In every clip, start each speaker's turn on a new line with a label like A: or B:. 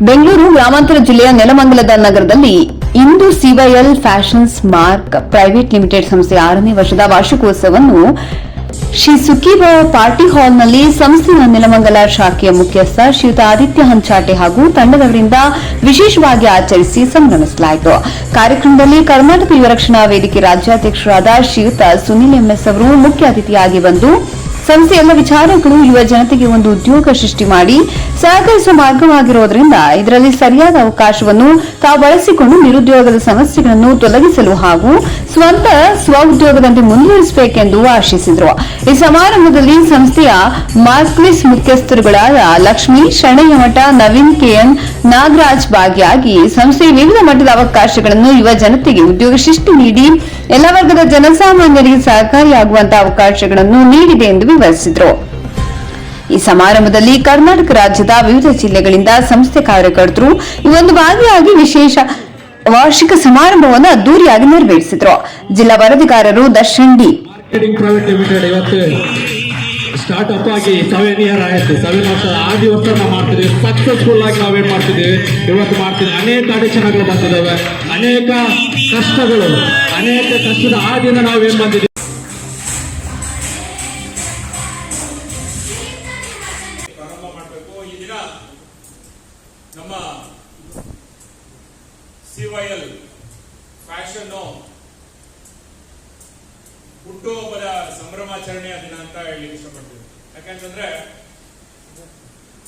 A: ಬೆಂಗಳೂರು ಗ್ರಾಮಾಂತರ ಜಿಲ್ಲೆಯ ನೆಲಮಂಗಲದ ನಗರದಲ್ಲಿ ಇಂದು ಸಿವೈಎಲ್ ಫ್ಯಾಷನ್ಸ್ ಮಾರ್ಕ್ ಪ್ರೈವೇಟ್ ಲಿಮಿಟೆಡ್ ಸಂಸ್ಥೆ 6ನೇ ವರ್ಷದ ವಾರ್ಷಿಕೋತ್ಸವವನ್ನು ಶ್ರೀ ಸುಖೀಭವ ಪಾರ್ಟಿ ಹಾಲ್ನಲ್ಲಿ ಸಂಸ್ಥೆಯ ನೆಲಮಂಗಲ ಶಾಖೆಯ ಮುಖ್ಯಸ್ಥ ಶ್ರೀಯುತ ಆದಿತ್ಯ ಹಂಚಾಟೆ ಹಾಗೂ ತಂಡದವರಿಂದ ವಿಶೇಷವಾಗಿ ಆಚರಿಸಿ ಸಂಭ್ರಮಿಸಲಾಯಿತು. ಕಾರ್ಯಕ್ರಮದಲ್ಲಿ ಕರ್ನಾಟಕ ಯುವ ರಕ್ಷಣಾ ವೇದಿಕೆ ರಾಜ್ಯಾಧ್ಯಕ್ಷರಾದ ಶ್ರೀಯುತ ಸುನಿಲ್ ಎಂಎಸ್ ಅವರು ಮುಖ್ಯ ಅತಿಥಿಯಾಗಿ ಬಂದು ಸಂಸ್ಥೆ ಎಲ್ಲ ವಿಚಾರಗಳು ಯುವ ಜನತೆಗೆ ಒಂದು ಉದ್ಯೋಗ ಸೃಷ್ಟಿ ಮಾಡಿ ಸಹಕರಿಸುವ ಮಾರ್ಗವಾಗಿರುವುದರಿಂದ ಇದರಲ್ಲಿ ಸರಿಯಾದ ಅವಕಾಶವನ್ನು ತಾವು ಬಳಸಿಕೊಂಡು ನಿರುದ್ಯೋಗದ ಸಮಸ್ಯೆಗಳನ್ನು ತೊಲಗಿಸಲು ಹಾಗೂ ಸ್ವ ಉದ್ಯೋಗದಂತೆ ಮುಂದುವರಿಸಬೇಕೆಂದು ಆಶಿಸಿದರು. ಈ ಸಮಾರಂಭದಲ್ಲಿ ಸಂಸ್ಥೆಯ ಮಾರ್ಕ್ವಿಸ್ ಮುಖ್ಯಸ್ಥರುಗಳಾದ ಲಕ್ಷ್ಮೀ, ಶರಣಯ್ಯಮಠ, ನವೀನ್ ಕೆಎನ್, ನಾಗರಾಜ್ ಭಾಗಿಯಾಗಿ ಸಂಸ್ಥೆಯ ವಿವಿಧ ಮಟ್ಟದ ಅವಕಾಶಗಳನ್ನು ಯುವ ಜನತೆಗೆ ಉದ್ಯೋಗ ಸೃಷ್ಟಿ ನೀಡಿ ಎಲ್ಲ ವರ್ಗದ ಜನಸಾಮಾನ್ಯರಿಗೆ ಸಹಕಾರಿಯಾಗುವಂತಹ ಅವಕಾಶಗಳನ್ನು ನೀಡಿದೆ ಎಂದು ವಿವರಿಸಿದರು. ಈ ಸಮಾರಂಭದಲ್ಲಿ ಕರ್ನಾಟಕ ರಾಜ್ಯದ ವಿವಿಧ ಜಿಲ್ಲೆಗಳಿಂದ ಸಂಸ್ಥೆ ಕಾರ್ಯಕರ್ತರು ಈ ಒಂದು ಭಾಗಿಯಾಗಿ ವಿಶೇಷ ವಾರ್ಷಿಕ ಸಮಾರಂಭವನ್ನು ಅದ್ದೂರಿಯಾಗಿ ನೆರವೇರಿಸಿದರು. ಜಿಲ್ಲಾ ವರದಿಗಾರರು ದರ್ಶನ್ ಡಿ.
B: ಸ್ಟಾರ್ಟ್ಅಪ್ ಆಗಿ 7 ಇಯರ್ ಆಯ್ತು. 7 ವರ್ಷ ಆದಿ ವರ್ಷ ನಾವು ಮಾಡ್ತಿದ್ದೀವಿ. ಸಕ್ಸಸ್ಫುಲ್ ಆಗಿ ನಾವೇನ್ ಮಾಡ್ತಿದ್ದೀವಿ ಇವತ್ತು ಮಾಡ್ತಿದ್ದೀವಿ. ಅನೇಕ ಅಡಚಣೆಗಳು ಬಂದಿದ್ದಾವೆ, ಅನೇಕ ಕಷ್ಟದ ಆದಿನ ನಾವೇನ್ ಬಂದಿದ್ದೀವಿ. ಪ್ರಾರಂಭ ಮಾಡಬೇಕು. ಈ ದಿನ ನಮ್ಮ ಸಿವೈಎಲ್ ಫ್ಯಾಷನ್ ಹುಟ್ಟುಹಬ್ಬದ ಸಂಭ್ರಮಾಚರಣೆಯ ದಿನ ಅಂತ ಹೇಳಿ ಇಷ್ಟಪಡ್ತೀವಿ. ಯಾಕಂತಂದ್ರೆ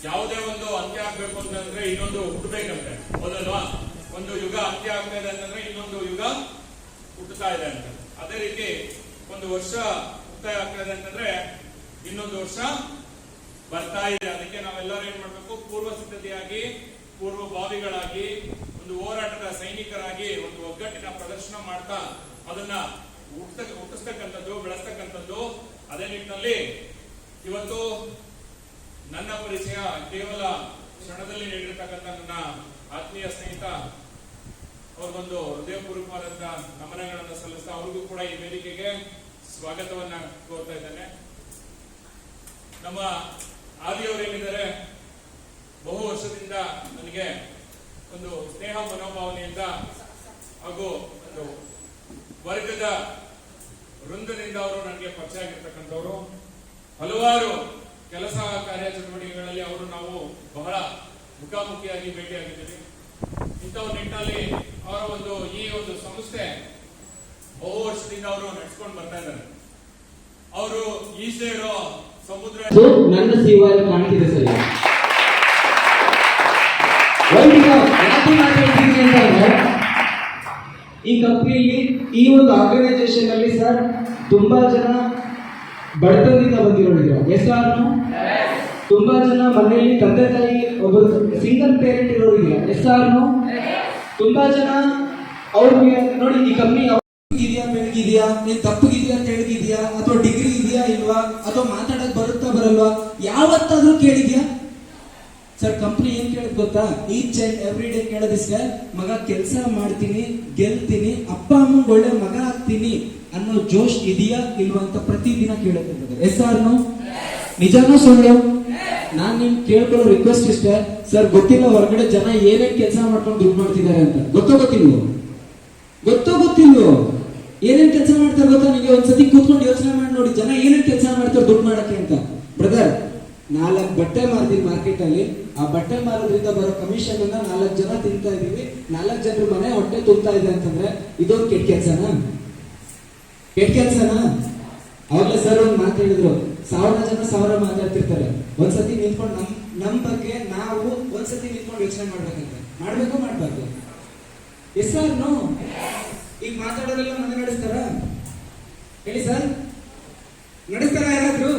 B: ಯಾವುದೇ ಒಂದು ಅಂತ್ಯ ಆಗ್ಬೇಕು ಅಂತಂದ್ರೆ ಇನ್ನೊಂದು ಹುಟ್ಟಬೇಕಂತೆ, ಹೌದಲ್ವಾ? ಒಂದು ಯುಗ ಅಂತ್ಯ ಆಗ್ತಾ ಇದೆ ಅಂತಂದ್ರೆ ಇನ್ನೊಂದು ಯುಗ ಹುಟ್ಟುತ್ತಾ ಇದೆ ಅಂತ. ಅದೇ ರೀತಿ ಒಂದು ವರ್ಷ ಮುಕ್ತಾಯ ಆಗ್ತಾ ಇದೆ ಅಂತಂದ್ರೆ ಇನ್ನೊಂದು ವರ್ಷ ಬರ್ತಾ ಇದೆ. ಅದಕ್ಕೆ ನಾವೆಲ್ಲರೂ ಏನ್ ಮಾಡ್ಬೇಕು, ಪೂರ್ವ ಸಿದ್ಧತೆಯಾಗಿ, ಪೂರ್ವಭಾವಿಗಳಾಗಿ, ಒಂದು ಹೋರಾಟದ ಸೈನಿಕರಾಗಿ ಒಂದು ಒಗ್ಗಟ್ಟಿನ ಪ್ರದರ್ಶನ ಮಾಡ್ತಾ ಅದನ್ನ ಹುಟ್ಟಿಸ್ತಕ್ಕಂಥದ್ದು, ಬೆಳೆಸ್ತಕ್ಕಂಥದ್ದು. ಅದೇ ನಿಟ್ಟಿನಲ್ಲಿ ಇವತ್ತು ನನ್ನ ಪರಿಚಯ ಕೇವಲ ಕ್ಷಣದಲ್ಲಿ ನೀಡಿರ್ತಕ್ಕಂಥ ನನ್ನ ಆತ್ಮೀಯ ಸ್ನೇಹಿತ ಅವ್ರಿಗೊಂದು ಹೃದಯಪೂರ್ವಕವಾದಂತಹ ನಮನಗಳನ್ನು ಸಲ್ಲಿಸ್ತಾ ಅವ್ರಿಗೂ ಕೂಡ ಈ ವೇದಿಕೆಗೆ ಸ್ವಾಗತವನ್ನ ಕೋರ್ತಾ ಇದ್ದೇನೆ. ನಮ್ಮ ಆದಿಯವರೇನಿದ್ದಾರೆ, ಬಹು ವರ್ಷದಿಂದ ನನಗೆ ಒಂದು ಸ್ನೇಹ ಮನೋಭಾವನೆಯಿಂದ ಹಾಗೂ ಒಂದು ವರ್ಗದ ವೃಂದದಿಂದ ಅವರು ನನಗೆ ಪರಿಚಯ ಆಗಿರ್ತಕ್ಕಂಥವ್ರು. ಹಲವಾರು ಕೆಲಸ ಕಾರ್ಯ ಚಟುವಟಿಕೆಗಳಲ್ಲಿ ಅವರು ನಾವು ಬಹಳ ಮುಖಾಮುಖಿಯಾಗಿ ಭೇಟಿಯಾಗಿದ್ದೀವಿ. ಇಂಥ ನಿಟ್ಟಿನಲ್ಲಿ ಅವರ ಈ ಒಂದು ಸಂಸ್ಥೆ ಬಹು ವರ್ಷದಿಂದ ಅವರು ನಡೆಸ್ಕೊಂಡು ಬರ್ತಾ ಇದ್ದಾರೆ. ಅವರು ಈಚೆ ಇರೋ ಸಮುದ್ರ
C: ನನ್ನ ಸಿವೈಎಲ್ ಕಾಣ್ತಿದೆ ಸರ್. ಈ ಕಂಪನಿಯಲ್ಲಿ, ಈ ಒಂದು ಆರ್ಗನೈಸೇಷನ್ ಅಲ್ಲಿ ಸರ್ ತುಂಬಾ ಜನ ಬಡತನದಿಂದ ಬಂದಿರೋರು. ಎಸ್ಆರ್ನು ತುಂಬಾ ಜನ ಮನೆಯಲ್ಲಿ ತಂದೆ ತಾಯಿ ಒಬ್ಬರು ಸಿಂಗಲ್ ಪೇರೆಂಟ್ ಇರೋರಿಲ್ಲ. ಎಸ್ಆರ್ನು ತುಂಬಾ ಜನ ಅವ್ರಿಗೆ ನೋಡಿ, ಈ ಕಂಪನಿ ಇದೆಯಾ, ಬೆಳಗಿದೆಯಾ, ನೀನ್ ತಪ್ಪಗಿದೆಯಾ, ತೆಳಗಿದೆಯಾ, ಅಥವಾ ಡಿಗ್ರಿ ಇದೆಯಾ ಇಲ್ವಾ, ಅಥವಾ ಮಾತಾಡಕ್ ಬರುತ್ತಾ ಬರಲ್ವಾ, ಯಾವತ್ತಾದ್ರೂ ಕೇಳಿದ್ಯಾ ಸರ್? ಕಂಪ್ನಿ ಏನ್ ಕೇಳದ್ ಗೊತ್ತಾ? ಈಚ್ ಅಂಡ್ ಎವ್ರಿ ಡೇ ಕೇಳೋದಿಸ್ಕ, ಮಗ ಕೆಲಸ ಮಾಡ್ತೀನಿ, ಗೆಲ್ತೀನಿ, ಅಪ್ಪ ಅಮ್ಮಂಗೆ ಒಳ್ಳೆ ಮಗ ಆಗ್ತೀನಿ ಅನ್ನೋ ಜೋಶ್ ಇದೆಯಾ ಇಲ್ವಾ ಅಂತ ಪ್ರತಿದಿನ ಕೇಳುತ್ತೆ. ಎಸ್ಆರ್ನು ನಿಜಾನೂ ಸುಳ್ಳು? ನಾನ್ ನಿಮ್ ಕೇಳ್ಕೊಳ್ಳೋ ರಿಕ್ವೆಸ್ಟ್ ಇಷ್ಟೇ ಸರ್. ಗೊತ್ತಿಲ್ಲ ಹೊರಗಡೆ ಜನ ಏನೇನ್ ಕೆಲಸ ಮಾಡ್ಕೊಂಡು ದುಡ್ಡು ಮಾಡ್ತಿದ್ದಾರೆ ಅಂತ. ಗೊತ್ತಿಲ್ವೋ ಏನೇನ್ ಕೆಲಸ ಮಾಡ್ತಾರೆ ಗೊತ್ತಾ? ನಿಮಗೆ ಒಂದ್ಸತಿ ಕೂತ್ಕೊಂಡು ಯೋಚನೆ ಮಾಡಿ ನೋಡಿ, ಜನ ಏನೇನ್ ಕೆಲಸ ಮಾಡ್ತಾರೆ ದುಡ್ಡು ಮಾಡಕ್ಕೆ ಅಂತ. ಬ್ರದರ್, 4 ಬಟ್ಟೆ ಮಾರ್ತೀವಿ ಮಾರ್ಕೆಟ್ ಅಲ್ಲಿ. ಆ ಬಟ್ಟೆ ಮಾರೋದ್ರಿಂದ ಬರೋ ಕಮಿಷನ್ ಅನ್ನ 4 ಜನ ತಿಂತಾ ಇದೀವಿ. 4 ಜನರ ಮನೆ ಹೊಟ್ಟೆ ತುಂಬ್ತಾ ಇದೆ ಅಂತಂದ್ರೆ ಇದೊಂದು ಕೆಟ್ಟ ಕೆಲ್ಸನಾ? ಅವಾಗಲೇ ಸರ್ ಒಂದು ಮಾತು ಹೇಳಿದ್ರು, 1000 ಜನ 1000 ಮಾತಾಡ್ತಿರ್ತಾರೆ. ಒಂದ್ಸತಿ ನಿಂತ್ಕೊಂಡು ನಮ್ ಬಗ್ಗೆ ನಾವು ಒಂದ್ಸತಿ ನಿಂತ್ಕೊಂಡು ಯೋಚನೆ ಮಾಡ್ಬೇಕಂತ. ಮಾಡ್ಬಾರ್ದು? Yes sir. ನೋ. ಈಗ ಮಾತಾಡೋರೆಲ್ಲ ಮನೆ ನಡೆಸ್ತಾರ? ಹೇಳಿ ಸರ್, ನಡೆಸ್ತಾರ ಯಾರಾದ್ರೂ?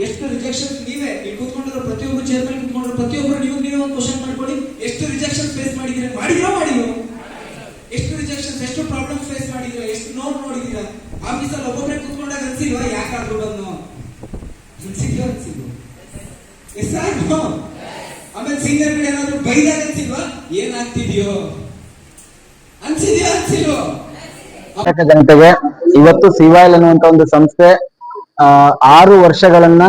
C: ಎಷ್ಟು ರಿಜೆಕ್ಷನ್ ನೀವೇ ಇಲ್ಲಿ ಕೂತ್ಕೊಂಡಿರೋ ಪ್ರತಿಯೊಬ್ಬರು, ಚೇರ್ಮನ್ ಕೂತ್ಕೊಂಡಿರೋ ಪ್ರತಿಯೊಬ್ಬರು ನೀವೇ ಒಂದು ಕ್ವಶನ್ ಮಾಡ್ಕೊಳ್ಳಿ. ಎಷ್ಟು ರಿಜೆಕ್ಷನ್ ಫೇಸ್ ಮಾಡಿದ್ದೀರಾ? ಮಾಡಿರೋ ಎಷ್ಟು ರಿಜೆಕ್ಷನ್, ಎಷ್ಟು ಪ್ರಾಬ್ಲಮ್ ಫೇಸ್ ಮಾಡಿದ್ದೀರಾ, ಎಷ್ಟು ನೋಡಿದ್ದೀರಾ? ಆಫೀಸಲ್ಲಿ ಒಬ್ಬೊಬ್ಬರೇ ಕೂತ್ಕೊಂಡಾಗ ಅನ್ಸಿಲ್ವಾ ಯಾಕಾದ್ರೂ ಬಂದು ಅನ್ಸಿದ್ವು? Yes sir. ಆಮೇಲೆ ಸೀನಿಯರ್ ಏನಾದ್ರು ಬೈದಾಗ ಅನ್ಸಿಲ್ವಾ ಏನಾಗ್ತಿದ್ಯೋ? ಅನ್ಸಿಲ್ವೋ?
D: ಜನತೆಗೆ ಇವತ್ತು ಸಿವೈಎಲ್ ಅನ್ನುವಂತ ಒಂದು ಸಂಸ್ಥೆ 6 ವರ್ಷಗಳನ್ನ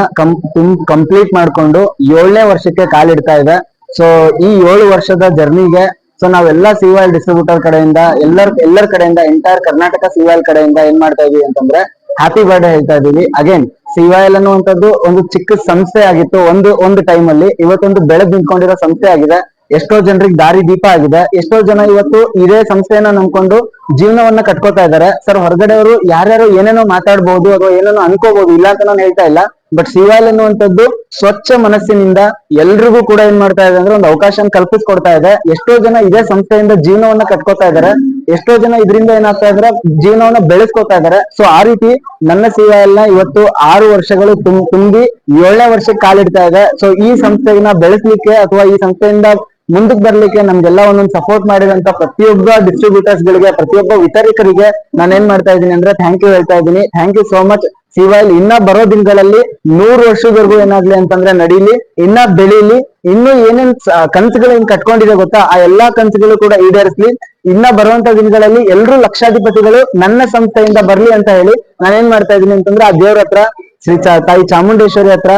D: ಕಂಪ್ಲೀಟ್ ಮಾಡ್ಕೊಂಡು 7ನೇ ವರ್ಷಕ್ಕೆ ಕಾಲಿಡ್ತಾ ಇದೆ. ಸೊ ಈ 7 ವರ್ಷದ ಜರ್ನಿಗೆ ಸೊ ನಾವೆಲ್ಲ ಸಿವಾಲ್ ಡಿಸ್ಟ್ರಿಬ್ಯೂಟರ್ ಕಡೆಯಿಂದ ಎಲ್ಲರ ಕಡೆಯಿಂದ ಎಂಟೈರ್ ಕರ್ನಾಟಕ ಸಿವಾಲ್ ಕಡೆಯಿಂದ ಏನ್ ಮಾಡ್ತಾ ಇದೀವಿ ಅಂತಂದ್ರೆ ಹ್ಯಾಪಿ ಬರ್ಡೇ ಹೇಳ್ತಾ ಇದೀವಿ. ಅಗೇನ್ ಸಿವಾಲ್ ಅನ್ನುವಂಥದ್ದು ಒಂದು ಚಿಕ್ಕ ಸಂಸ್ಥೆ ಆಗಿತ್ತು ಒಂದು ಟೈಮ್ ಅಲ್ಲಿ, ಇವತ್ತೊಂದು ಬೆಳೆದು ನಿಂತ್ಕೊಂಡಿರೋ ಸಂಸ್ಥೆ ಆಗಿದೆ. ಎಷ್ಟೋ ಜನರಿಗೆ ದಾರಿ ದೀಪ ಆಗಿದೆ. ಎಷ್ಟೋ ಜನ ಇವತ್ತು ಇದೇ ಸಂಸ್ಥೆಯನ್ನ ನಂಬ್ಕೊಂಡು ಜೀವನವನ್ನ ಕಟ್ಕೋತಾ ಇದ್ದಾರೆ. ಸರ್, ಹೊರಗಡೆಯವರು ಯಾರ್ಯಾರು ಏನೇನೋ ಮಾತಾಡ್ಬಹುದು ಅಥವಾ ಏನೇನೋ ಅನ್ಕೋಬಹುದು, ಇಲ್ಲ ಅಂತ ನಾನು ಹೇಳ್ತಾ ಇಲ್ಲ. ಬಟ್ ಸಿವಾಲ್ ಅನ್ನುವಂಥದ್ದು ಸ್ವಚ್ಛ ಮನಸ್ಸಿನಿಂದ ಎಲ್ರಿಗೂ ಕೂಡ ಏನ್ ಮಾಡ್ತಾ ಇದೆ ಅಂದ್ರೆ ಒಂದು ಅವಕಾಶ ಕಲ್ಪಿಸ್ಕೊಡ್ತಾ ಇದೆ. ಎಷ್ಟೋ ಜನ ಇದೇ ಸಂಸ್ಥೆಯಿಂದ ಜೀವನವನ್ನ ಕಟ್ಕೋತಾ ಇದ್ದಾರೆ. ಎಷ್ಟೋ ಜನ ಇದರಿಂದ ಏನಾಗ್ತಾ ಇದ್ರೆ ಜೀವನವನ್ನ ಬೆಳೆಸ್ಕೊತಾ ಇದ್ದಾರೆ. ಸೊ ಆ ರೀತಿ ನನ್ನ ಸಿವಾಲ್ ನ ಇವತ್ತು 6 ವರ್ಷಗಳು ತುಂಬಿ 7ನೇ ವರ್ಷಕ್ಕೆ ಕಾಲಿಡ್ತಾ ಇದೆ. ಸೊ ಈ ಸಂಸ್ಥೆನ ಬೆಳೆಸ್ಲಿಕ್ಕೆ ಅಥವಾ ಈ ಸಂಸ್ಥೆಯಿಂದ ಮುಂದಕ್ಕೆ ಬರ್ಲಿಕ್ಕೆ ನಮ್ಗೆಲ್ಲ ಒಂದೊಂದು ಸಪೋರ್ಟ್ ಮಾಡಿದಂತ ಪ್ರತಿಯೊಬ್ಬ ಡಿಸ್ಟ್ರಿಬ್ಯೂಟರ್ಸ್ ಗಳಿಗೆ, ಪ್ರತಿಯೊಬ್ಬ ವಿತರಕರಿಗೆ ನಾನು ಏನ್ ಮಾಡ್ತಾ ಇದ್ದೀನಿ ಅಂದ್ರೆ ಥ್ಯಾಂಕ್ ಯು ಹೇಳ್ತಾ ಇದ್ದೀನಿ. Thank you so much. ಸಿವಾಲ್ ಇನ್ನ ಬರೋ ದಿನಗಳಲ್ಲಿ 100 ವರ್ಷದವರೆಗೂ ಏನಾಗ್ಲಿ ಅಂತಂದ್ರೆ ನಡೀಲಿ, ಇನ್ನ ಬೆಳೀಲಿ, ಇನ್ನು ಏನೇನ್ ಕನಸುಗಳು ಏನ್ ಕಟ್ಕೊಂಡಿದೆ ಗೊತ್ತಾ, ಆ ಎಲ್ಲಾ ಕನಸುಗಳು ಕೂಡ ಈಡೇರಿಸ್ಲಿ. ಇನ್ನ ಬರುವಂತ ದಿನಗಳಲ್ಲಿ ಎಲ್ರು ಲಕ್ಷಾಧಿಪತಿಗಳು ನನ್ನ ಸಂಸ್ಥೆಯಿಂದ ಬರ್ಲಿ ಅಂತ ಹೇಳಿ ನಾನೇನ್ ಮಾಡ್ತಾ ಇದ್ದೀನಿ ಅಂತಂದ್ರೆ ಆ ದೇವ್ರ ಹತ್ರ, ಶ್ರೀ ತಾಯಿ ಚಾಮುಂಡೇಶ್ವರಿ ಹತ್ರ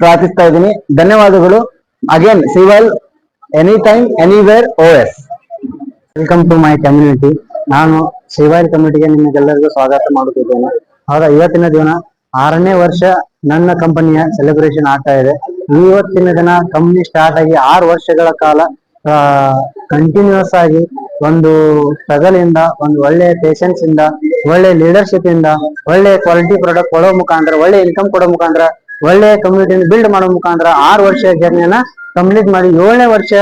D: ಪ್ರಾರ್ಥಿಸ್ತಾ ಇದ್ದೀನಿ. ಧನ್ಯವಾದಗಳು. ಅಗೇನ್ ಸಿವಾಲ್ any time anywhere OS. Welcome to my community. ನಾನು ಸಿವಾಲ್ ಕಮ್ಯುನಿಟಿಗೆ ನಿಮಗೆಲ್ಲರಿಗೂ ಸ್ವಾಗತ ಮಾಡುತ್ತಿದ್ದೇನೆ. ಹೌದಾ, ಇವತ್ತಿನ ದಿನ 6ನೇ ವರ್ಷ ನನ್ನ ಕಂಪನಿಯ ಸೆಲೆಬ್ರೇಷನ್ ಆಗ್ತಾ ಇದೆ. ಇವತ್ತಿನ ದಿನ ಕಂಪನಿ ಸ್ಟಾರ್ಟ್ ಆಗಿ 6 ವರ್ಷಗಳ ಕಾಲ ಕಂಟಿನ್ಯೂಸ್ ಆಗಿ ಒಂದು ಸ್ಟ್ರಗಲ್ ಇಂದ, ಒಂದು ಒಳ್ಳೆ ಪೇಷನ್ಸ್ ಇಂದ, ಒಳ್ಳೆ ಲೀಡರ್ಶಿಪ್ ಇಂದ, ಒಳ್ಳೆ ಕ್ವಾಲಿಟಿ ಪ್ರಾಡಕ್ಟ್ ಕೊಡೋ ಮುಖಾಂತರ, ಒಳ್ಳೆ ಇನ್ಕಮ್ ಕೊಡೋ ಮುಖಾಂತರ, ಒಳ್ಳೆ ಕಮ್ಯುನಿಟಿನ ಬಿಲ್ಡ್ ಮಾಡೋ ಮುಖಾಂತರ 6 ವರ್ಷ ಜರ್ನಿಯನ್ನ ಕಂಪ್ಲೀಟ್ ಮಾಡಿ 7ನೇ ವರ್ಷ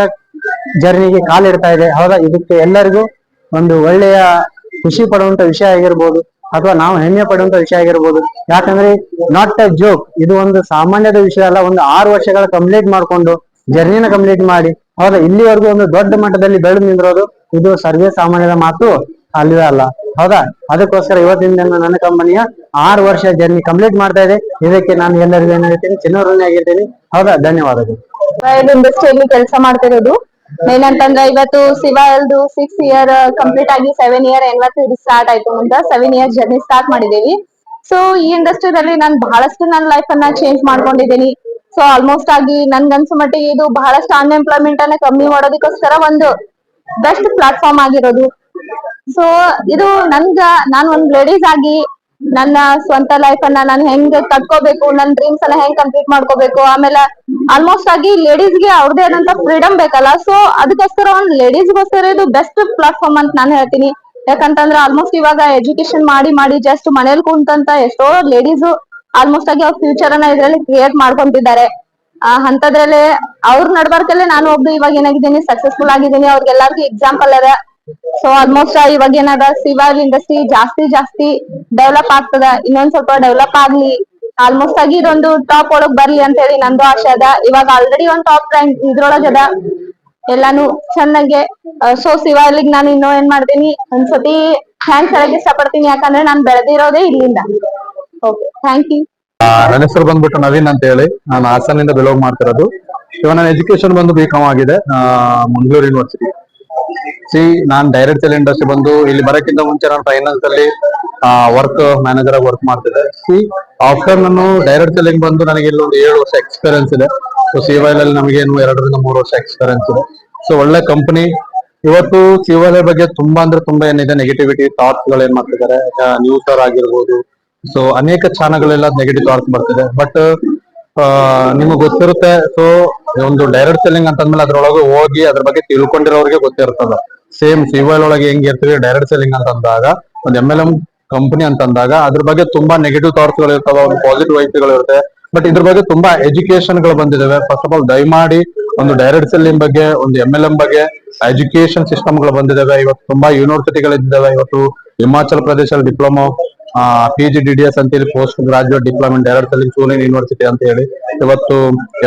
D: ಜರ್ನಿಗೆ ಕಾಲಿಡ್ತಾ ಇದೆ. ಹೌದಾ, ಇದಕ್ಕೆ ಎಲ್ಲರಿಗೂ ಒಂದು ಒಳ್ಳೆಯ ಖುಷಿ ಪಡುವಂತ ವಿಷಯ ಆಗಿರ್ಬೋದು ಅಥವಾ ನಾವು ಹೆಮ್ಮೆ ಪಡುವಂತ ವಿಷಯ ಆಗಿರ್ಬೋದು. ಯಾಕಂದ್ರೆ ನಾಟ್ ಎ ಜೋಕ್, ಇದು ಒಂದು ಸಾಮಾನ್ಯದ ವಿಷಯ ಅಲ್ಲ. ಒಂದು 6 ವರ್ಷಗಳ ಕಂಪ್ಲೀಟ್ ಮಾಡ್ಕೊಂಡು ಜರ್ನಿನ ಕಂಪ್ಲೀಟ್ ಮಾಡಿ ಹೌದಾ ಇಲ್ಲಿವರೆಗೂ ಒಂದು ದೊಡ್ಡ ಮಟ್ಟದಲ್ಲಿ ಬೆಳೆದು ನಿಂದಿರೋದು ಇದು ಸರ್ವೇ ಸಾಮಾನ್ಯದ ಮಾತು ಅಲ್ವೇ ಅಲ್ಲ. ಹೌದಾ, ಅದಕ್ಕೋಸ್ಕರ ಇವತ್ತಿನ ನನ್ನ ಕಂಪನಿಯ 6 ವರ್ಷ ಜರ್ನಿ ಕಂಪ್ಲೀಟ್ ಮಾಡ್ತಾ ಇದೆ. ಇದಕ್ಕೆ ನಾನು ಎಲ್ಲರಿಗೂ ಏನ್ ಹೇಳ್ತೀನಿ, ಚಿನ್ನವರನ್ನೇ ಆಗಿರ್ತೀನಿ. ಹೌದಾ, ಧನ್ಯವಾದಗಳು.
E: ಇಂಡಸ್ಟ್ರಿಯಲ್ಲಿ ಕೆಲಸ ಮಾಡ್ತಿರೋದು. ಏನಂತಂದ್ರೆ ಇವತ್ತು ಸಿವಾಲ್ದು 6 ಇಯರ್ ಕಂಪ್ಲೀಟ್ ಆಗಿ 7 ಇಯರ್ ಎನ್ವರ್ಸರಿ ಸ್ಟಾರ್ಟ್ ಆಯ್ತು ಅಂತ 7 ಇಯರ್ ಜರ್ನಿ ಸ್ಟಾರ್ಟ್ ಮಾಡಿದೀವಿ. ಸೊ ಈ ಇಂಡಸ್ಟ್ರಿಯಲ್ಲಿ ನಾನು ಬಹಳಷ್ಟು ನನ್ನ ಲೈಫ್ ಅನ್ನ ಚೇಂಜ್ ಮಾಡ್ಕೊಂಡಿದ್ದೀನಿ. ಸೊ ಆಲ್ಮೋಸ್ಟ್ ಆಗಿ ನನ್ಗನ್ಸೋ ಮಟ್ಟಿಗೆ ಇದು ಬಹಳಷ್ಟು ಅನ್ಎಂಪ್ಲಾಯ್ಮೆಂಟ್ ಅನ್ನ ಕಮ್ಮಿ ಮಾಡೋದಕ್ಕೋಸ್ಕರ ಒಂದು ಬೆಸ್ಟ್ ಪ್ಲಾಟ್ಫಾರ್ಮ್ ಆಗಿರೋದು. ಸೊ ಇದು ನಾನು ಒಂದ್ ಲೇಡೀಸ್ ಆಗಿ ನನ್ನ ಸ್ವಂತ ಲೈಫ್ ಅನ್ನ ನಾನು ಹೆಂಗ್ ಕಟ್ಕೋಬೇಕು, ನನ್ನ ಡ್ರೀಮ್ಸ್ ಅನ್ನ ಹೆಂಗ್ ಕಂಪ್ಲೀಟ್ ಮಾಡ್ಕೋಬೇಕು, ಆಮೇಲೆ ಆಲ್ಮೋಸ್ಟ್ ಆಗಿ ಲೇಡೀಸ್ಗೆ ಅವ್ರದೇ ಆದಂತ ಫ್ರೀಡಮ್ ಬೇಕಲ್ಲ. ಸೊ ಅದಕ್ಕೋಸ್ಕರ ಒಂದು ಲೇಡೀಸ್ಗೋಸ್ಕರ ಇದು ಬೆಸ್ಟ್ ಪ್ಲಾಟ್ಫಾರ್ಮ್ ಅಂತ ನಾನು ಹೇಳ್ತೀನಿ. ಯಾಕಂತಂದ್ರೆ ಆಲ್ಮೋಸ್ಟ್ ಇವಾಗ ಎಜುಕೇಶನ್ ಮಾಡಿ ಜಸ್ಟ್ ಮನೇಲಿ ಕುಂತಂತ ಎಷ್ಟೋ ಲೇಡೀಸ್ ಆಲ್ಮೋಸ್ಟ್ ಆಗಿ ಅವ್ರ ಫ್ಯೂಚರ್ ಅನ್ನ ಇದ್ರಲ್ಲಿ ಕ್ರಿಯೇಟ್ ಮಾಡ್ಕೊಂತಿದ್ದಾರೆ. ಅಂತದ್ರಲ್ಲಿ ಅವ್ರ ನಡ್ಬರ್ಕಲ್ಲೇ ನಾನು ಒಬ್ರು ಇವಾಗ ಏನಾಗಿದ್ದೀನಿ, ಸಕ್ಸಸ್ಫುಲ್ ಆಗಿದ್ದೀನಿ. ಅವ್ರಿಗೆಲ್ಲರಿಗೂ ಎಕ್ಸಾಂಪಲ್ ಅದ. ಸೊ ಆಲ್ಮೋಸ್ಟ್ ಇವಾಗ ಏನದ, ಸಿವಾಲ್ ಇಂಡಸ್ಟ್ರಿ ಜಾಸ್ತಿ ಡೆವಲಪ್ ಆಗ್ತದ. ಇನ್ನೊಂದ್ ಸ್ವಲ್ಪ ಡೆವಲಪ್ ಆಗ್ಲಿ, ಆಲ್ಮೋಸ್ಟ್ ಆಗಿ ಇದೊಂದು ಟಾಪ್ ಒಳಗ್ ಬರ್ಲಿ ಅಂತ ಹೇಳಿ ನಂದು ಆಸೆ ಅದ. ಇವಾಗ ಆಲ್ರೆಡಿ ಒಂದ್ ಟಾಪ್ ರ್ಯಾಂಕ್ ಇದ್ರೊಳಗ ಅದ ಎಲ್ಲಾನು ಚೆನ್ನಾಗೆ. ಸೊ ಸಿವಾಲಿಗ್ ನಾನು ಇನ್ನೂ ಏನ್ ಮಾಡ್ತೀನಿ, ಒಂದ್ಸತಿ ಥ್ಯಾಂಕ್ಸ್ ಹೇಳಕ್ ಇಷ್ಟಪಡ್ತೀನಿ. ಯಾಕಂದ್ರೆ ನಾನು ಬೆಳೆದಿರೋದೇ ಇಲ್ಲಿಂದ. Okay, thank you.
F: ನನ್ನ ಹೆಸರು ಬಂದ್ಬಿಟ್ಟು ನವೀನ್ ಅಂತ ಹೇಳಿ, ನಾನು ಹಾಸನಿಂದ ಬಿಲಾಂಗ್ ಮಾಡ್ತಿರೋದು. ಇವಾಗ ನನ್ನ ಎಜುಕೇಶನ್ ಬಂದು BCom ಆಗಿದೆ, ಮಂಗಳೂರು ಯೂನಿವರ್ಸಿಟಿ. ನಾನ್ ಡೈರೆಕ್ಟ್ ಸೇಲ್ ಇಂಡಸ್ಟ್ರಿ ಬಂದು ಇಲ್ಲಿ ಬರೋಕ್ಕಿಂತ ಮುಂಚೆ ನಾನು ಫೈನಾನ್ಸ್ ಅಲ್ಲಿ ವರ್ಕ್ ಮ್ಯಾನೇಜರ್ ಆಗಿ ವರ್ಕ್ ಮಾಡ್ತಿದ್ದೆ. ಆಫ್ಟರ್ ನಾನು ಡೈರೆಕ್ಟ್ ಸೆಲ್ಲಿಂಗ್ ಬಂದು ನನಗೆ ಇಲ್ಲಿ ಒಂದು 7 ವರ್ಷ ಎಕ್ಸ್ಪೀರಿಯನ್ಸ್ ಇದೆ. ಸೊ ಸಿವೈಲ್ ಅಲ್ಲಿ ನಮಗೆ 2 ರಿಂದ 3 ವರ್ಷ ಎಕ್ಸ್ಪೀರಿಯನ್ಸ್ ಇದೆ. ಸೊ ಒಳ್ಳೆ ಕಂಪನಿ. ಇವತ್ತು ಸಿವೈಲ್ ಬಗ್ಗೆ ತುಂಬಾ ಅಂದ್ರೆ ತುಂಬಾ ಏನಿದೆ ನೆಗೆಟಿವಿಟಿ ಥಾಟ್ಸ್ ಗಳು ಏನ್ ಮಾಡ್ತಿದ್ದಾರೆ, ನ್ಯೂಸ್ ಆಗಿರ್ಬೋದು. ಸೊ ಅನೇಕ ಚಾನಲ್ಗಳೆಲ್ಲ ನೆಗೆಟಿವ್ ಥಾಟ್ಸ್ ಬರ್ತಿದೆ. ಬಟ್ ನಿಮಗೆ ಗೊತ್ತಿರುತ್ತೆ. ಸೊ ಒಂದು ಡೈರೆಕ್ಟ್ ಸೆಲ್ಲಿಂಗ್ ಅಂತಂದ್ಮೇಲೆ ಅದ್ರೊಳಗೆ ಹೋಗಿ ಅದ್ರ ಬಗ್ಗೆ ತಿಳ್ಕೊಂಡಿರೋರಿಗೆ ಗೊತ್ತಿರ್ತದ. ಸೇಮ್ ಸಿವೈಲ್ ಒಳಗೆ ಹೆಂಗಿರ್ತೀವಿ, ಡೈರೆಕ್ಟ್ ಸೆಲ್ಲಿಂಗ್ ಅಂತಂದಾಗ ಒಂದು MLM ಕಂಪನಿ ಅಂತಂದಾಗ ಅದ್ರ ಬಗ್ಗೆ ತುಂಬಾ ನೆಗೆಟಿವ್ ಥಾಟ್ಸ್ ಗಳು ಇರ್ತಾವ, ಒಂದು ಪಾಸಿಟಿವ್ ವೈಪ್ಗಳು ಇರುತ್ತೆ. ಬಟ್ ಇದ್ರ ಬಗ್ಗೆ ತುಂಬಾ ಎಜುಕೇಶನ್ ಗಳು ಬಂದಿದಾವೆ. ಫಸ್ಟ್ ಆಫ್ ಆಲ್ ದಯಮಾಡಿ ಒಂದು ಡೈರೆಕ್ಟ್ ಸೆಲ್ಲಿಂಗ್ ಬಗ್ಗೆ, ಒಂದು MLM ಬಗ್ಗೆ ಎಜುಕೇಶನ್ ಸಿಸ್ಟಮ್ ಗಳು ಬಂದಿದಾವೆ. ಇವತ್ತು ತುಂಬಾ ಯೂನಿವರ್ಸಿಟಿಗಳಿದ್ದಾವೆ. ಇವತ್ತು ಹಿಮಾಚಲ್ ಪ್ರದೇಶಲ್ಲಿ ಡಿಪ್ಲೊಮಾ, PGDDS ಅಂತ ಹೇಳಿ post graduate diploma direct selling ಸೂಲಿನ್ ಯೂನಿವರ್ಸಿಟಿ ಅಂತ ಹೇಳಿ. ಇವತ್ತು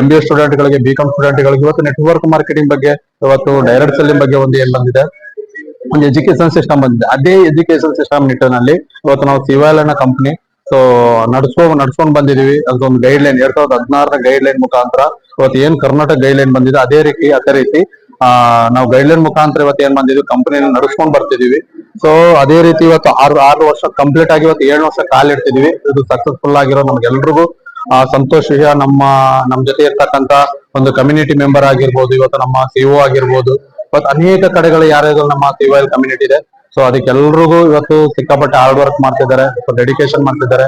F: MBA ಸ್ಟೂಡೆಂಟ್ ಗಳಿಗೆ, BCom ಸ್ಟೂಡೆಂಟ್ ಗಳಿಗೆ ಇವತ್ತು ನೆಟ್ವರ್ಕ್ ಮಾರ್ಕೆಟಿಂಗ್ ಬಗ್ಗೆ, ಇವತ್ತು ಡೈರೆಕ್ಟ್ ಸೆಲ್ಲಿಂಗ್ ಬಗ್ಗೆ ಒಂದು ಏನ್ ಬಂದಿದೆ, ಒಂದು ಎಜುಕೇಶನ್ ಸಿಸ್ಟಮ್ ಬಂದಿದೆ. ಅದೇ ಎಜುಕೇಶನ್ ಸಿಸ್ಟಮ್ ನಿಟ್ಟಿನಲ್ಲಿ ಇವತ್ತು ನಾವು ಸಿವೈಲ್ ಅನ್ನೋ ಕಂಪನಿ ಸೊ ನಡ್ಸ್ಕೊಂಡ್ ಬಂದಿದೀವಿ. ಅದೊಂದು ಗೈಡ್ ಲೈನ್ 2016ರ ಗೈಡ್ ಲೈನ್ ಮುಖಾಂತರ ಇವತ್ತು ಏನ್ ಕರ್ನಾಟಕ ಗೈಡ್ ಲೈನ್ ಬಂದಿದೆ ಅದೇ ರೀತಿ ನಾವು ಗೈಡ್ ಲೈನ್ ಮುಖಾಂತರ ಇವತ್ತು ಏನ್ ಬಂದಿದ್ವಿ ಕಂಪನಿನ ನಡ್ಸ್ಕೊಂಡ್ ಬರ್ತಿದೀವಿ. ಸೊ ಅದೇ ರೀತಿ ಇವತ್ತು 6 ವರ್ಷ ಕಂಪ್ಲೀಟ್ ಆಗಿ ಇವತ್ತು 7 ವರ್ಷ ಕಾಲಿಡ್ತಿದೀವಿ. ಇದು ಸಕ್ಸಸ್ಫುಲ್ ಆಗಿರೋ ನಮ್ಗೆಲ್ರಿಗೂ ಸಂತೋಷ ವಿಷಯ. ನಮ್ ಜೊತೆ ಇರ್ತಕ್ಕಂತ ಒಂದು ಕಮ್ಯುನಿಟಿ ಮೆಂಬರ್ ಆಗಿರ್ಬೋದು, ಇವತ್ತು ನಮ್ಮ ಸಿಒ ಆಗಿರ್ಬೋದು, ಇವತ್ತು ಅನೇಕ ಕಡೆಗಳು ಯಾರ್ಯಾರು ನಮ್ಮ ಸಿವೈಲ್ ಕಮ್ಯುನಿಟಿ ಇದೆ. ಸೊ ಅದಕ್ಕೆಲ್ರಿಗೂ ಇವತ್ತು ಸಿಕ್ಕಾಪಟ್ಟೆ ಹಾರ್ಡ್ ವರ್ಕ್ ಮಾಡ್ತಿದ್ದಾರೆ, ಡೆಡಿಕೇಶನ್ ಮಾಡ್ತಿದ್ದಾರೆ.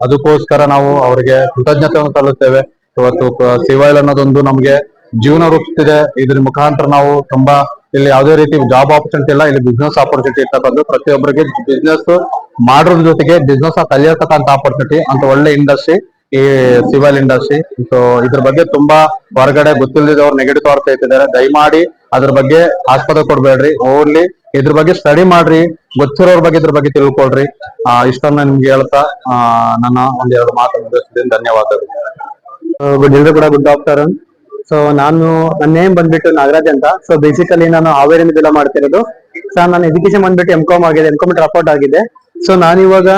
F: ಅದಕ್ಕೋಸ್ಕರ ನಾವು ಅವರಿಗೆ ಕೃತಜ್ಞತೆಯನ್ನು ಸಲ್ಲಿಸ್ತೇವೆ. ಇವತ್ತು ಸಿವೈಲ್ ಅನ್ನೋದೊಂದು ನಮ್ಗೆ ಜೀವನ ರೂಪಿಸ್ತಿದೆ. ಇದ್ರ ಮುಖಾಂತರ ನಾವು ತುಂಬಾ ಇಲ್ಲಿ ಯಾವುದೇ ರೀತಿ ಜಾಬ್ ಆಪರ್ಚುನಿಟಿ ಇಲ್ಲ, ಇಲ್ಲಿ ಬಿಸ್ನೆಸ್ ಆಪರ್ಚುನಿಟಿ ಇರ್ತಕ್ಕಂಥ ಪ್ರತಿಯೊಬ್ಬರಿಗೆ ಬಿಸ್ನೆಸ್ ಮಾಡೋದ್ರ ಜೊತೆಗೆ ಬಿಸ್ನೆಸ್ ಕಲಿಯತಕ್ಕಂತ ಆಪರ್ಚುನಿಟಿ ಅಂತ ಒಳ್ಳೆ ಇಂಡಸ್ಟ್ರಿ ಈ ಸಿವಿಲ್ ಇಂಡಸ್ಟ್ರಿ. ಸೊ ಇದ್ರ ಬಗ್ಗೆ ತುಂಬಾ ಹೊರಗಡೆ ಗೊತ್ತಿಲ್ಲದವ್ರು ನೆಗೆಟಿವ್ ಥಾಟ್ಸ್ ಹೇಳ್ತಿದ್ದಾರೆ. ದಯಮಾಡಿ ಅದ್ರ ಬಗ್ಗೆ ಆಸ್ಪದ ಕೊಡ್ಬೇಡ್ರಿ, ಓನ್ಲಿ ಇದ್ರ ಬಗ್ಗೆ ಸ್ಟಡಿ ಮಾಡ್ರಿ, ಗೊತ್ತಿರೋರ್ ಬಗ್ಗೆ ಇದ್ರ ಬಗ್ಗೆ ತಿಳ್ಕೊಳ್ರಿ. ಇಷ್ಟನ್ನ ನಿಮ್ಗೆ ಹೇಳ್ತಾ ನನ್ನ ಒಂದೆರಡು ಮಾತು ಮುಗಿಸ್ತೀನಿ. ಧನ್ಯವಾದಗಳು.
D: ಎಲ್ರು ಕೂಡ ಗುಡ್ ಆಫ್ಟರ್ನೂನ್. ಸೊ ನಾನು ನನ್ನ ನೇಮ್ ಬಂದ್ಬಿಟ್ಟು ನಾಗರಾಜ್ ಅಂತ. ಸೊ ಬೇಸಿಕಲಿ ನಾನು ಹಾವೇರಿಯಿಂದ ಬಿಲಾಂಗ್ ಮಾಡ್ತಿರೋದು. ಸೊ ನನ್ನ ಎಜುಕೇಶನ್ ಬಂದ್ಬಿಟ್ಟು ಎಂ.ಕಾಮ್ ಆಗಿದೆ, ಎಂ.ಕಾಮ್ ಡ್ರಾಪ್ ಔಟ್ ಆಗಿದೆ. ಸೊ ನಾನಿವಾಗ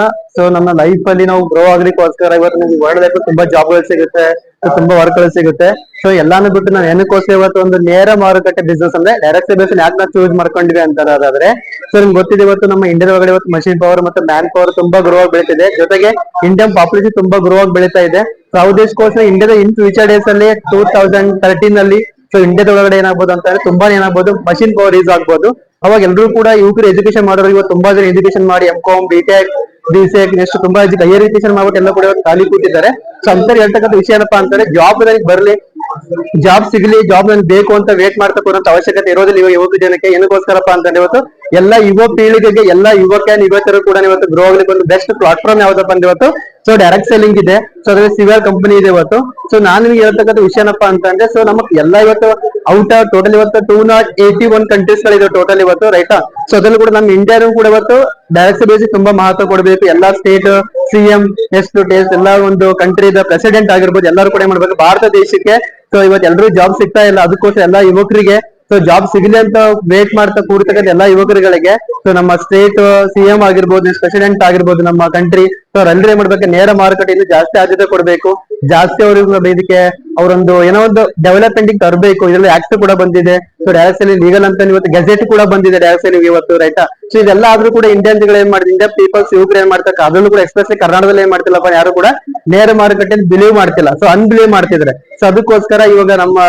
D: ನನ್ನ ಲೈಫ್ ಅಲ್ಲಿ ನಾವು ಗ್ರೋ ಆಗ್ಲಿಕ್ಕೋಸ್ಕರ ಇವತ್ತು ನಿಮ್ಗೆ ವರ್ಲ್ಡ್ ಲೈಫ್ ತುಂಬಾ ಜಾಬ್ಗಳು ಸಿಗುತ್ತೆ, ತುಂಬಾ ವರ್ಕ್ಗಳು ಸಿಗುತ್ತೆ. ಸೊ ಎಲ್ಲಾನು ಬಿಟ್ಟು ನಾನು ಏನಕ್ಕೋಸ್ಕರ ಇವತ್ತು ಒಂದು ನೇರ ಮಾರುಕಟ್ಟೆ ಬಿಸ್ನೆಸ್ ಅಂದ್ರೆ ಡೈರೆಕ್ಟ್ ಬೇಸ್ ಯಾಕೆ ನಾವು ಚೂಸ್ ಮಾಡ್ಕೊಂಡಿವಿ ಅಂತಾದ್ರೆ, ಸೊ ನಿಮ್ಗೆ ಗೊತ್ತಿದೆ ಇವತ್ತು ನಮ್ಮ ಇಂಡಿಯಾ ಒಳಗಡೆ ಇವತ್ತು ಮಷಿನ್ ಪವರ್ ಮತ್ತೆ ಮ್ಯಾನ್ ಪವರ್ ತುಂಬಾ ಗ್ರೋ ಆಗಿ ಬೆಳೀತಿದೆ. ಜೊತೆಗೆ ಇಂಡಿಯನ್ ಪಾಪ್ಯುಲೇಷನ್ ತುಂಬಾ ಗ್ರೋ ಆಗಿ ಬೆಳೀತಾ ಇದೆ. ಸೊ ಆ ಉದ್ದೇಶಕ್ಕೋಸ್ಕರ ಇಂಡಿಯಾದ ಇನ್ ಫ್ಯೂಚರ್ ಡೇಸ್ ಅಲ್ಲಿ 2013 ಅಲ್ಲಿ ಸೊ ಇಂಡಿಯಾದ ಒಳಗಡೆ ಏನಾಗ್ಬೋದು ಅಂತಂದ್ರೆ ತುಂಬಾ ಏನಾಗ್ಬೋದು ಮಷಿನ್ ಪವರ್ ಯೂಸ್ ಆಗ್ಬೋದು. ಅವಾಗ ಎಲ್ಲರೂ ಕೂಡ ಯುವಕರು ಎಜುಕೇಶನ್ ಮಾಡೋರು ಇವತ್ತು ತುಂಬಾ ಜನ ಎಜುಕೇಶನ್ ಮಾಡಿ ಎಂ.ಕಾಮ್, ಬಿ.ಟೆಕ್, ಬಿ.ಸೆಕ್ ನೆಕ್ಸ್ಟ್ ತುಂಬಾ ಹೈಯರ್ ಎಜುಕೇಶನ್ ಮಾಡ್ಬಿಟ್ಟು ಎಲ್ಲ ಕೂಡ ಖಾಲಿ ಕೂತಿದ್ದಾರೆ. ಸೊ ಅಂತ ಹೇಳ್ತಕ್ಕಂಥ ವಿಷಯ ಏನಪ್ಪಾ ಅಂತಂದ್ರೆ ಜಾಬ್ ನನಗೆ ಬರ್ಲಿ, ಜಾಬ್ ಸಿಗ್ಲಿ, ಜಾಬ್ ನನ್ಗೆ ಬೇಕು ಅಂತ ವೇಟ್ ಮಾಡ್ತಾ ಕೊಡುವಂತ ಅವಶ್ಯಕತೆ ಇರೋದಿಲ್ಲ ಇವಾಗ ಯುವಕ ಜನಕ್ಕೆ. ಏನಕ್ಕೋಸ್ಕರಪ್ಪ ಅಂತಂದ್ರೆ ಇವತ್ತು ಎಲ್ಲ ಯುವ ಪೀಳಿಗೆಗೆ ಎಲ್ಲ ಯುವಕರು ಕೂಡ ಇವತ್ತು ಗ್ರೋ ಆಗ್ಲಿಕ್ಕೆ ಒಂದು ಬೆಸ್ಟ್ ಪ್ಲಾಟ್ಫಾರ್ಮ್ ಯಾವ್ದಪ್ಪ ಅಂದ್ರೆ ಇವತ್ತು ಸೊ ಡೈರೆಕ್ಟ್ ಸೆಲ್ಲಿಂಗ್ ಇದೆ. ಸೊ ಅದ್ರ ಸಿವಿಲ್ ಕಂಪನಿ ಇದೆ ಇವತ್ತು. ಸೊ ನಾನು ನಿಮ್ಗೆ ಹೇಳ್ತಕ್ಕಂಥ ವಿಷಯ ಏನಪ್ಪಾ ಅಂತಂದ್ರೆ ಸೊ ನಮಗೆ ಎಲ್ಲ ಇವತ್ತು ಔಟ್ ಟೋಟಲ್ ಇವತ್ತು 281 ಕಂಟ್ರೀಸ್ ಗಳಿದೆ ಟೋಟಲ್ ಇವತ್ತು, ರೈಟಾ. ಸೊ ಅದ್ರಲ್ಲಿ ಕೂಡ ನಮ್ಮ ಇಂಡಿಯಾನು ಕೂಡ ಇವತ್ತು ಡೈರೆಕ್ಟ್ ಬೇಸಿಕ್ ತುಂಬಾ ಮಹತ್ವ ಕೊಡಬೇಕು. ಎಲ್ಲಾ ಸ್ಟೇಟ್ ಸಿಎಂ ಟೇಸ್ಟ್ ಎಲ್ಲಾ ಒಂದು ಕಂಟ್ರಿದ ಪ್ರೆಸಿಡೆಂಟ್ ಆಗಿರ್ಬೋದು ಎಲ್ಲರೂ ಕೂಡ ಮಾಡ್ಬೇಕು ಭಾರತ ದೇಶಕ್ಕೆ. ಸೊ ಇವತ್ತು ಎಲ್ಲರೂ ಜಾಬ್ ಸಿಗ್ತಾ ಇಲ್ಲ, ಅದಕ್ಕೋಸ್ಕರ ಎಲ್ಲಾ ಯುವಕರಿಗೆ ಸೊ ಜಾಬ್ ಸಿಗಲಿ ಅಂತ ವೇಟ್ ಮಾಡ್ತಾ ಕೂಡ್ತಕ್ಕಂಥ ಎಲ್ಲಾ ಯುವಕರುಗಳಿಗೆ ಸೊ ನಮ್ಮ ಸ್ಟೇಟ್ ಸಿಎಂ ಆಗಿರ್ಬೋದು, ಪ್ರೆಸಿಡೆಂಟ್ ಆಗಿರ್ಬೋದು ನಮ್ಮ ಕಂಟ್ರಿ, ಸೊ ಅವ್ರೆಲ್ಲರೂ ಏನ್ ಮಾಡ್ಬೇಕು ನೇರ ಮಾರುಕಟ್ಟೆಯಲ್ಲಿ ಜಾಸ್ತಿ ಆದ್ಯತೆ ಕೊಡಬೇಕು, ಜಾಸ್ತಿ ಅವ್ರಿಗೆ ಇದಕ್ಕೆ ಅವರೊಂದು ಏನೋ ಒಂದು ಡೆವಲಪ್ಮೆಂಟ್ ತರಬೇಕು. ಇದರಲ್ಲಿ ಆಕ್ಟ್ ಕೂಡ ಬಂದಿದೆ. ಸೊ ಡೈರೆಕ್ಟ್ ಲೀಗಲ್ ಅಂತ ಇವತ್ತು ಗೆಜೆಟ್ ಕೂಡ ಬಂದಿದೆ ಡೈರೆಕ್ಟ್ ಇವತ್ತು, ರೈಟಾ. ಸೊ ಇದೆಲ್ಲ ಆದ್ರೂ ಕೂಡ ಇಂಡಿಯನ್ ಏನ್ ಮಾಡ್ತಾರೆ, ಇಂಡಿಯನ್ ಪೀಪಲ್ಸ್ ಯುವಕರು ಏನ್ ಮಾಡ್ತಾರೆ, ಅದ್ರಲ್ಲೂ ಕೂಡ ಎಕ್ಸ್ಪ್ರೆಸ್ಲಿ ಕರ್ನಾಟಕದಲ್ಲಿ ಏನ್ ಮಾಡ್ತಿಲ್ಲಪ್ಪ ಯಾರು ಕೂಡ ನೇರ ಮಾರುಕಟ್ಟೆಯಲ್ಲಿ ಬಿಲೀವ್ ಮಾಡ್ತಿಲ್ಲ, ಸೊ ಅನ್ಬಿಲೀವ್ ಮಾಡ್ತಿದ್ರೆ. ಸೊ ಅದಕ್ಕೋಸ್ಕರ ಇವಾಗ ನಮ್ಮ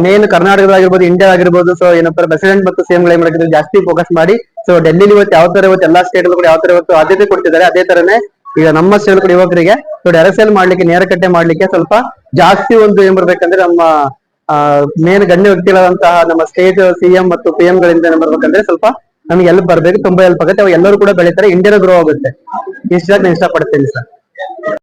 D: ಮೇನ್ ಕರ್ನಾಟಕದಾಗಿರ್ಬೋದು, ಇಂಡಿಯಾ ಆಗಿರ್ಬೋದು, ಸೊ ಏನಪ್ಪ ಪ್ರೆಸಿಡೆಂಟ್ ಮತ್ತು ಸಿಎಂ ಗಳು ಏನ್ ಮಾಡಿದ್ರೆ ಜಾಸ್ತಿ ಫೋಕಸ್ ಮಾಡಿ ಸೊ ಡೆಲ್ಲಿ ಇವತ್ತು ಯಾವ ತರ ಇವತ್ತು ಎಲ್ಲಾ ಸ್ಟೇಟ್ ಕೂಡ ಯಾವ ತರ ಇವತ್ತು ಆದ್ಯತೆ ಕೊಡ್ತಿದ್ದಾರೆ, ಅದೇ ತರನೇ ಈಗ ನಮ್ಮ ಸ್ಟೇಟ್ ಕೂಡ ಯುವಕರಿಗೆ ಸೊ ಡೈರೆಕ್ಟ್ ಸೇಲ್ ಮಾಡ್ಲಿಕ್ಕೆ, ನೇರಕಟ್ಟೆ ಮಾಡ್ಲಿಕ್ಕೆ ಸ್ವಲ್ಪ ಜಾಸ್ತಿ ಒಂದು ಏನ್ ಬರ್ಬೇಕಂದ್ರೆ ನಮ್ಮ ಮೇನ್ ಗಣ್ಯ ವ್ಯಕ್ತಿಗಳಂತಹ ನಮ್ಮ ಸ್ಟೇಟ್ ಸಿಎಂ ಮತ್ತು PM ಗಳಿಂದ ಏನ್ ಬರ್ಬೇಕಂದ್ರೆ ಸ್ವಲ್ಪ ನಮ್ಗೆ ಹೆಲ್ಪ್ ಬರ್ಬೇಕು, ತುಂಬಾ ಹೆಲ್ಪ್ ಆಗುತ್ತೆ. ಅವಾಗ ಎಲ್ಲರೂ ಕೂಡ ಬೆಳೀತಾರೆ, ಇಂಡಿಯಾ ಗ್ರೋ ಆಗುತ್ತೆ. ಇಷ್ಟಾಗಿ ನಾನು ಇಷ್ಟಪಡ್ತೀನಿ ಸರ್.